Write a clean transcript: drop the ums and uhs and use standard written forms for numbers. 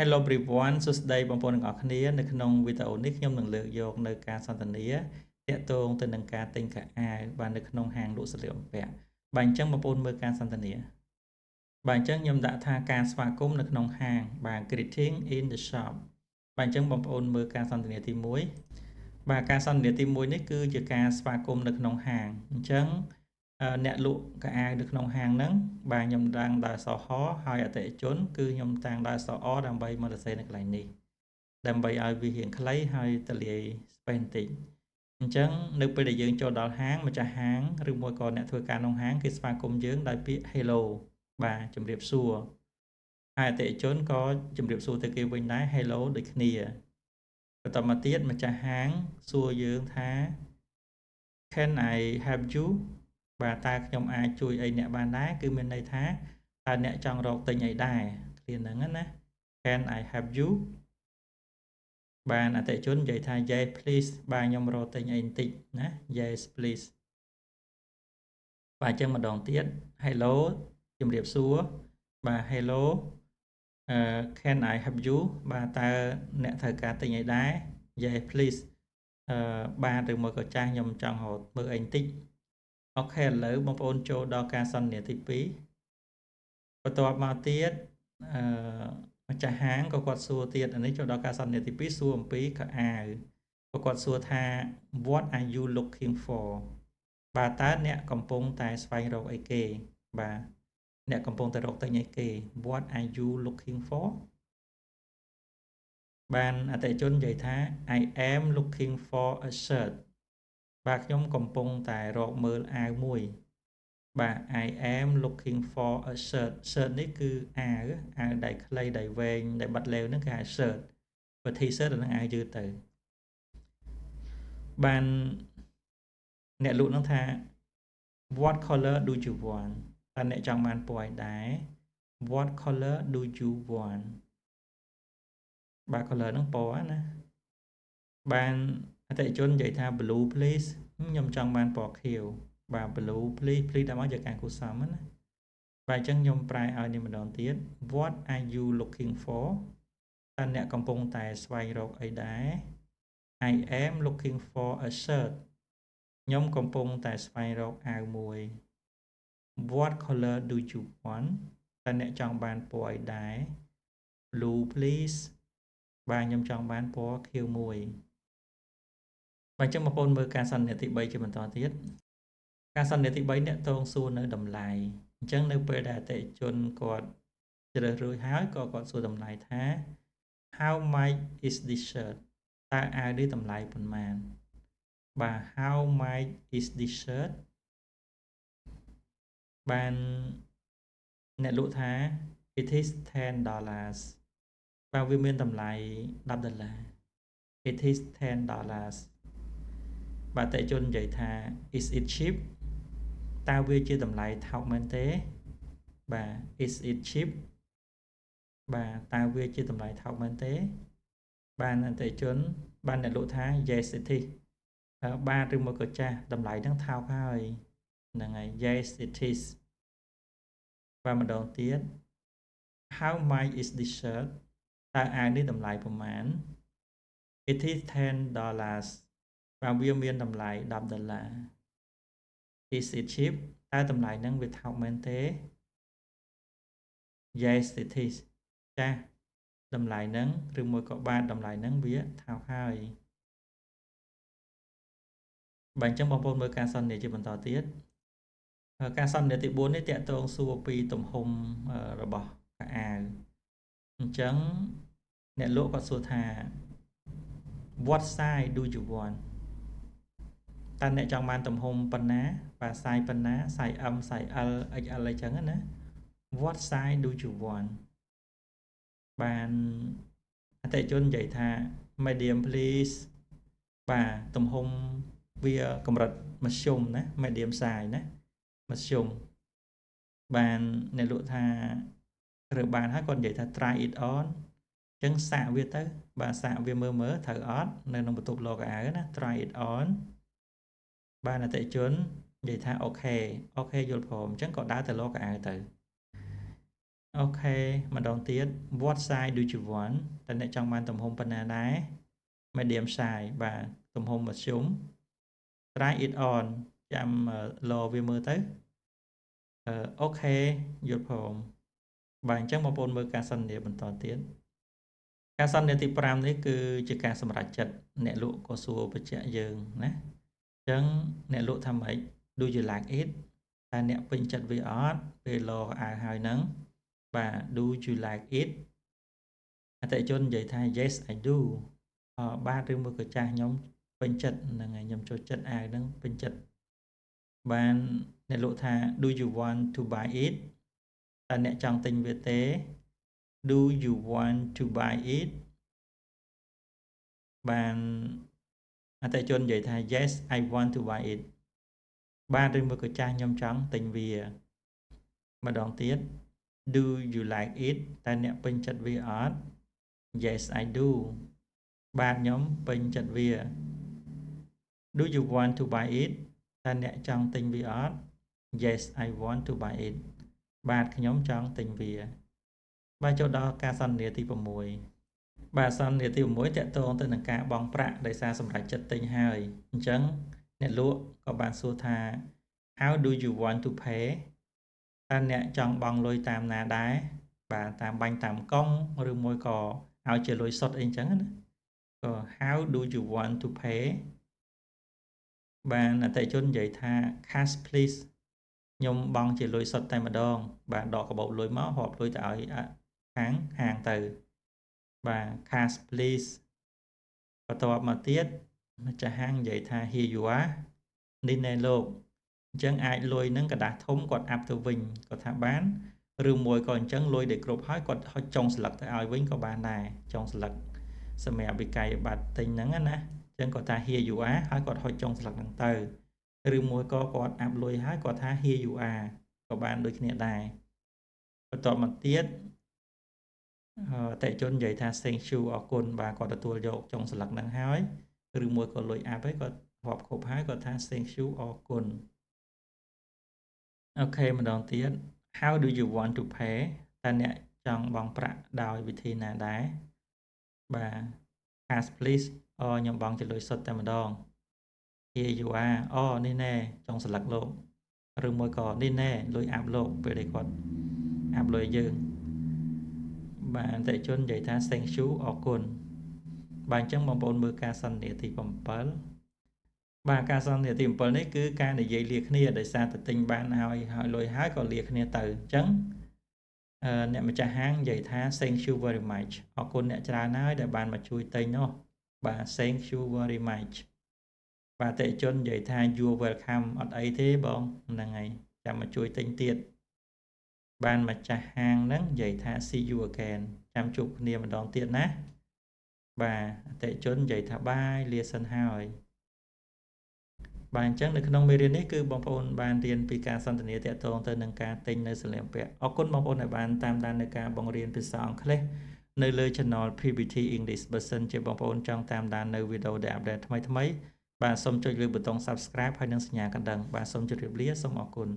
Hello everyone សួស្តីបងប្អូនទាំងអស់គ្នានៅក្នុងវីដេអូនេះខ្ញុំនឹងលើកយកនៅការសន្ទនាទាក់ទងទៅនឹងការទិញខោអាវបាទនៅក្នុងហាងលក់សម្លៀកបំពាក់បាទអញ្ចឹងបងប្អូនមើលការសន្ទនាបាទអញ្ចឹងខ្ញុំដាក់ថាការស្វាគមន៍នៅក្នុងហាងបាទ greeting in the shop បាទអញ្ចឹងបងប្អូនមើលការសន្ទនាទី1បាទការសន្ទនាទី1នេះគឺជាការស្វាគមន៍នៅក្នុងហាងអញ្ចឹងអ្នកលក់កៅអៅនៅក្នុងហាងហ្នឹងបាទខ្ញុំđangដោយសហហើយអតិថិជនគឺខ្ញុំតាំងដោយសអដើម្បីមកសរសេរនៅកន្លែងនេះដើម្បីឲ្យវារៀងខ្លីហើយទលាយ space បន្តិចអញ្ចឹងនៅពេលដែលយើងចូលដល់ហាងម្ចាស់ហាងឬមួយក៏អ្នកធ្វើការក្នុងហាងគេស្វាគមន៍យើងដោយពាក្យ hello បាទជំរាបសួរហើយអតិថិជនក៏ជំរាបសួរទៅគេវិញដែរ hello ដូចគ្នាបន្តមកទៀតម្ចាស់ហាងសួរយើងថា Can I help you បាទតើខ្ញុំអាចជួយអីអ្នកបានដែរគឺមានន័យថាតើអ្នកចង់រកទិញអីដែរឃ្លាហ្នឹងណា Can I help you បានអតិថិជននិយាយថា Yes please បាទខ្ញុំរកទិញអីបន្តិចណា Yes please បាទអញ្ចឹងម្ដងទៀត Hello ជំរាបសួរបាទ Hello Can I help you បាទតើអ្នកត្រូវការទិញអីដែរ Yes please បាទឬមកក៏ចាស់ខ្ញុំចង់រកមើលអីបន្តិចអូខេឥឡូវបងប្អូនចូលដល់ការសន្ទនាទី2បន្ទាប់មកទៀតម្ចាស់ហាងក៏គាត់សួរទៀតអានេះចូលដល់ការសន្ទនាទី2សួរអំពីខោអាវក៏គាត់សួរថា What are you looking for បាទតើអ្នកកំពុងតែស្វែងរកអីគេបាទអ្នកកំពុងតែរកទិញអីគេ What are you looking for បានអតិថិជននិយាយថា I am looking for a shirt បាទខ្ញុំកំពុងតែរកមើលអាវមួយបាទ I am looking for a shirt shirt នេះគឺអាវដែលខ្លីដែលវែងដែលបិទឡេវហ្នឹងគេហៅ shirt បើ T-shirt ហ្នឹងអាវយឺតទៅបានអ្នកលក់ហ្នឹងថា What color do you want តើអ្នកចង់បានពណ៌អីដែរ What color do you want បាទ color ហ្នឹងពណ៌ណាបានអតិថិជននិយាយថា blue please ខ្ញុំចង់បានពណ៌ខៀវបាទ blue please ដល់មកយកការគូសំណាបាទអញ្ចឹងខ្ញុំប្រែឲ្យនេះម្ដងទៀត What are you looking for តើអ្នកកំពុងតែស្វែងរកអីដែរ I am looking for a shirt ខ្ញុំកំពុងតែស្វែងរកអាវមួយ What color do you want តើអ្នកចង់បានពណ៌អីដែរ Blue please បាទខ្ញុំចង់បានពណ៌ខៀវមួយបាទអញ្ចឹងបងប្អូនមើលការសន្ទនាទី3ជាបន្តទៀតការសន្ទនាទី3អ្នកតងសួរនៅតម្លៃអញ្ចឹងនៅពេលដែលអតិថិជនគាត់ជ្រើសរើសហើយក៏គាត់សួរតម្លៃថា How much is this shirt តើអាវនេះតម្លៃប៉ុន្មានបាទ How much is this shirt បានអ្នកលក់ថា It is $10 បាទវាមានតម្លៃ$10 It is $10បាទអតិថិជននិយាយថា Is it cheap តើវាជាតម្លៃថោកមែនទេបាទ Is it cheap បាទតើវាជាតម្លៃថោកមែនទេបានអតិថិជនបានអ្នកលក់ថា Yes it is បាទឬមកក៏ចាស់តម្លៃហ្នឹងថោកហើយហ្នឹងហើយ Yes it is បាទម្ដងទៀត How much is this shirt តើអាវនេះតម្លៃប្រមាណ It is $10 បាទវាមានតម្លៃ$10 Is it cheap តើតម្លៃហ្នឹងវាថោកមែនទេ Yes it is ចាស់តម្លៃហ្នឹងឬមួយក៏បាទតម្លៃហ្នឹងវាថោកហើយបាទអញ្ចឹងបងប្អូនមើលការសន្ទនាជាបន្តទៀតការសន្ទនាទី4នេះតាក់ទងសួរពីទំហំរបស់ខោអាវអញ្ចឹងអ្នកលក់គាត់សួរថា What size do you want តើអ្នកចង់បានទំហំប៉ុណ្ណាបាទ size ប៉ុណ្ណា size M size L XL អីចឹងណា What size do you want បានអតិថិជននិយាយថា medium please បាទទំហំវាកម្រិតមធ្យមណា medium size ណាមធ្យមបានអ្នកលក់ថារើបានហើយគាត់និយាយថា try it on អញ្ចឹងសាកវាទៅបាទសាកវាមើលត្រូវអត់នៅក្នុងបន្ទប់លក់អាវណា try it on បានអតិថិជននិយាយថាអូខេយល់ព្រមអញ្ចឹងក៏ដើរទៅលក់អាវទៅ ok mà đón tiết what size do you want តែអ្នកចង់បានទំហំប៉ុណ្ណាដែរ medium size បាទទំហំមធ្យម try it on ចាំរវាមើលទៅអូខេយល់ផងបាទអញ្ចឹងបងប្អូនមើលការសន្ទនាបន្តទៀតការសន្ទនាទី5នេះគឺជាការសម្រេចចិត្តអ្នកលក់ក៏សួរបញ្ជាក់យើងណាអញ្ចឹងអ្នកលក់ថាម៉េច do you like it តែអ្នកពេញចិត្តវាអត់ពេលរកអាវហើយហ្នឹងបាទ do you like it អតិថិជននិយាយថា yes I do បាទឬមួយក៏ចាស់ខ្ញុំពេញចិត្តហ្នឹងហើយខ្ញុំចូលចិត្តអាវហ្នឹងពេញចិត្តបានអ្នកលក់ថា do you want to buy it តើអ្នកចង់ទិញវាទេ do you want to buy it បានអតិថិជននិយាយថា yes I want to buy it បាទឬមួយក៏ចាស់ខ្ញុំចង់ទិញវាម្ដងទៀត do you like it តើអ្នកពេញចិត្តវាអត់ yes I do បាទខ្ញុំពេញចិត្តវា do you want to buy it តើអ្នកចង់ទិញវាអត់ yes I want to buy it បាទខ្ញុំចង់ទិញវាបាទចូលដល់ការសន្ទនាទី6បាទសន្ទនាទី6តកតងទៅនឹងការបង់ប្រាក់ដោយសារសម្រាប់ចិត្តទិញហើយអញ្ចឹងអ្នកលក់ក៏បានសួរថា how do you want to pay តើអ្នកចង់បង់លុយតាមណាដែរបាទតាមបាញ់តាមកុងឬមួយក៏ឲ្យជាលុយសុទ្ធអីអញ្ចឹងណាក៏ how do you want to pay បានអតិថិជននិយាយថា cash please ខ្ញុំបង់ជាលុយសុទ្ធតែម្ដងបាទដកកាបូបលុយមករាប់លុយទៅឲ្យខាងហាងទៅបាទ cash please បន្ទាប់មកទៀតម្ចាស់ហាងនិយាយថា here you are នេះណែលោកអញ្ចឹងអាចលុយហ្នឹងกระดาษធំគាត់អាប់ទៅវិញគាត់ថាបានឬមួយក៏អញ្ចឹងលុយដែលគ្រប់ហើយគាត់ហុចចុងស្លឹកទៅឲ្យវិញក៏បានដែរចុងស្លឹកសម្រាប់វិក័យប័ត្រទិញហ្នឹងណាអញ្ចឹងគាត់ថា here you are ហើយគាត់ហុចចុងស្លឹកហ្នឹងទៅឬមួយក៏គាត់អាប់លុយហើយគាត់ថា here you are ក៏បានដូចគ្នាដែរបន្ទាប់មកទៀតអតិថិជននិយាយថា thank you អរគុណបាទគាត់ទទួលយកចុងស្លឹកហ្នឹងហើយឬមួយក៏លុយអាប់ហើយគាត់រាប់គ្រប់ហើយគាត់ថា thank you អរគុណអូខេម្ដងទៀត how do you want to pay តើអ្នកចង់បង់ប្រាក់ដោយវិធីណាដែរបាទ cash please ខ្ញុំបង់ជាលុយសុទ្ធតែម្ដង here you are នេះណែចុងស្លឹកលោកឬមួយក៏នេះណែលុយអាប់លោកពេលដែលគាត់អាប់លុយយើងបាទអតិថិជននិយាយថា thank you អរគុណបាទអញ្ចឹងបងប្អូនមើលការសន្ទនាទី7បាទការសន្ទនាទី7នេះគឺការនិយាយលាគ្នាដោយសារតែទិញបានហើយលុយហើយក៏លាគ្នាទៅអញ្ចឹងអ្នកម្ចាស់ហាងនិយាយថា thank you very much អរគុណអ្នកច្រើនហើយដែលបានមកជួយទិញនោះបាទ thank you very much បាទអតិថិជននិយាយថា you welcome អត់អីទេបងហ្នឹងហើយចាំមកជួយទិញទៀតបានម្ចាស់ហាងហ្នឹងនិយាយថា see you again ចាំជួបគ្នាម្ដងទៀតណាបាទអតិថិជននិយាយថាបាយលាសិនហើយបាទអញ្ចឹងនៅក្នុងមេរៀននេះគឺបងប្អូនបានរៀនពីការសន្ទនាទាក់ទងទៅនឹងការទិញនៅសម្លៀកបំពាក់អរគុណបងប្អូនដែលបានតាមដាននៅការបង្រៀនភាសាអង់គ្លេសនៅលើ Channel PPT English បើសិនជាបងប្អូនចង់តាមដាននៅវីដេអូដែលអាប់ដេតថ្មីៗបាទសូមចុចលើប៊ូតុង Subscribe ហើយនិងសញ្ញាកណ្ដឹងបាទសូមជម្រាបលាសូមអរគុណ